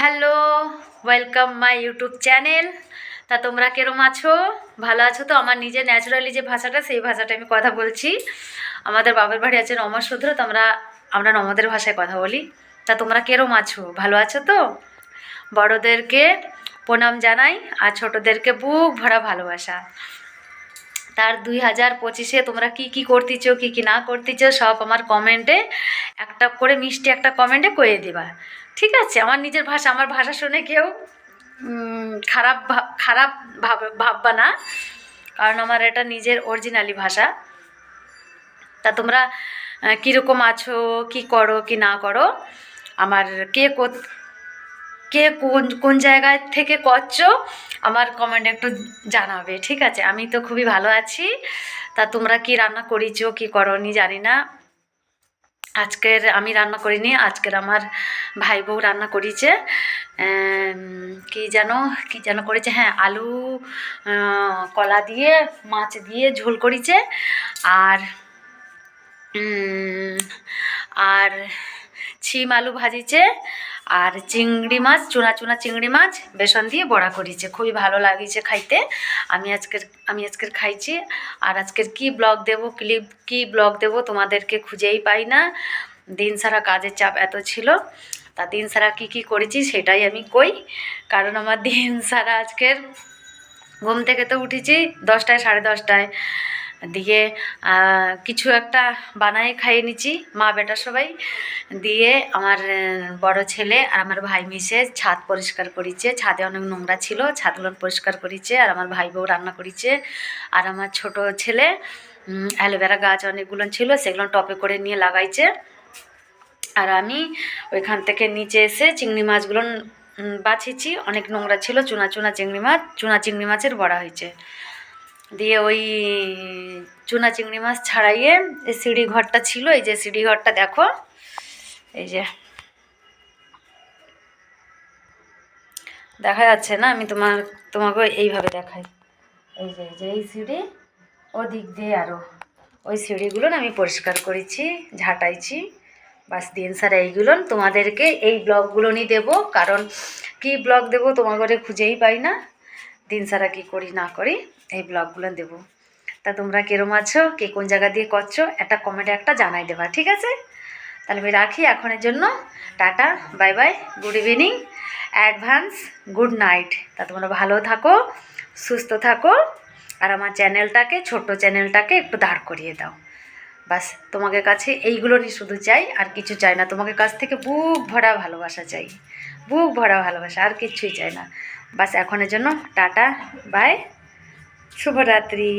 Hello, welcome my YouTube channel. তা তোমরা কেরম আছো? ভালো আছো তো? আমার নিজের ন্যাচারালি যে ভাষাটা, সেই ভাষাটা আমি কথা বলছি। আমাদের বাবার বাড়ি আছে নমঃশূদ্র, তো আমরা নমদের ভাষায় কথা বলি। তা তোমরা কেরম আছো? ভালো আছো তো? বড়োদেরকে প্রণাম জানাই আর ছোটোদেরকে বুক ভরা ভালোবাসা। তার 2025-এ তোমরা কি কি করতেছো, কি কি না করতেছো, সব আমার কমেন্টে একটা করে মিষ্টি একটা কমেন্টে কয়ে দিবা, ঠিক আছে? আমার নিজের ভাষা, আমার ভাষা শুনে কেউ খারাপ ভাববা না, কারণ আমার এটা নিজের অরিজিনালি ভাষা। তা তোমরা কীরকম আছো, কি করো কি না করো, আমার কে কোন কোন জায়গায় থেকে করছো আমার কমেন্টে একটু জানাবে, ঠিক আছে? আমি তো খুবই ভালো আছি। তা তোমরা কি রান্না করেছো কি করোনি জানি না। আজকের আমি রান্না করিনি, আজকের আমার ভাই বউ রান্না করেছে। কি যেন করেছে, হ্যাঁ, আলু কলা দিয়ে মাছ দিয়ে ঝোল করেছে, আর আর ছিম আলু ভাজিছে, আর চিংড়ি মাছ, চুনা চিংড়ি মাছ বেসন দিয়ে বড়া করেছে। খুবই ভালো লাগিয়েছে খাইতে। আমি আজকের খাইছি। আর আজকের কি ব্লগ দেবো, কি ব্লগ দেবো তোমাদেরকে খুঁজেই পাই না। দিন সারা কাজের চাপ এত ছিল, তা দিন সারা কি করেছি সেটাই আমি কই। কারণ আমার দিন সারা আজকের ঘুম থেকে তো উঠেছি 10টায়, 10:30টায়, দিয়ে কিছু একটা বানায় খাইয়ে নিচ্ছি মা বেটা সবাই। দিয়ে আমার বড় ছেলে আর আমার ভাই মিশে ছাদ পরিষ্কার করেছে। ছাদে অনেক নোংরা ছিল, ছাদগুলো পরিষ্কার করেছে। আর আমার ভাই বউ রান্না করেছে। আর আমার ছোট ছেলে অ্যালোভেরা গাছ অনেকগুলো ছিল, সেগুলো টপে করে নিয়ে লাগাইছে। আর আমি ওইখান থেকে নিচে এসে চিংড়ি মাছগুলো বাছিছি, অনেক নোংরা ছিল। চুনা চিংড়ি মাছের বড়া হয়েছে। দিয়ে ওই চুনা চিংড়ি মাছ ছাড়াইয়ে এই সিঁড়ি ঘরটা ছিল, এই যে সিঁড়ি ঘরটা দেখো, এই যে দেখা যাচ্ছে না, আমি তোমাকে এইভাবে দেখাই। এই যে এই সিঁড়ি, ওদিক দিয়ে আরও ওই সিঁড়িগুলো আমি পরিষ্কার করেছি, ঝাঁটাইছি। বাস দিন সারা এইগুলো তোমাদেরকে এই ব্লগগুলো নিয়ে দেবো, কারণ কি ব্লগ দেবো তোমার ঘরে খুঁজেই পাই না। দিন সারা কী করি না করি এই ব্লগগুলো দেবো। তা তোমরা কেরম আছো, কে কোন জায়গা দিয়ে করছো, একটা কমেন্টে একটা জানাই দেবা, ঠিক আছে? তাহলে আমি রাখি এখনের জন্য। Tata, bye bye, good evening, advance good night. তা তোমরা ভালো থাকো, সুস্থ থাকো, আর আমার ছোট্ট চ্যানেলটাকে একটু দাঁড় করিয়ে দাও। বাস তোমাদের কাছে এইগুলোরই শুধু চাই, আর কিছু চাই না। তোমাদের কাছ থেকে বুক ভরা ভালোবাসা চাই, বুক ভরা ভালোবাসা, আর কিচ্ছুই চাই না। বাস এখনের জন্য টাটা, বাই, শুভরাত্রি।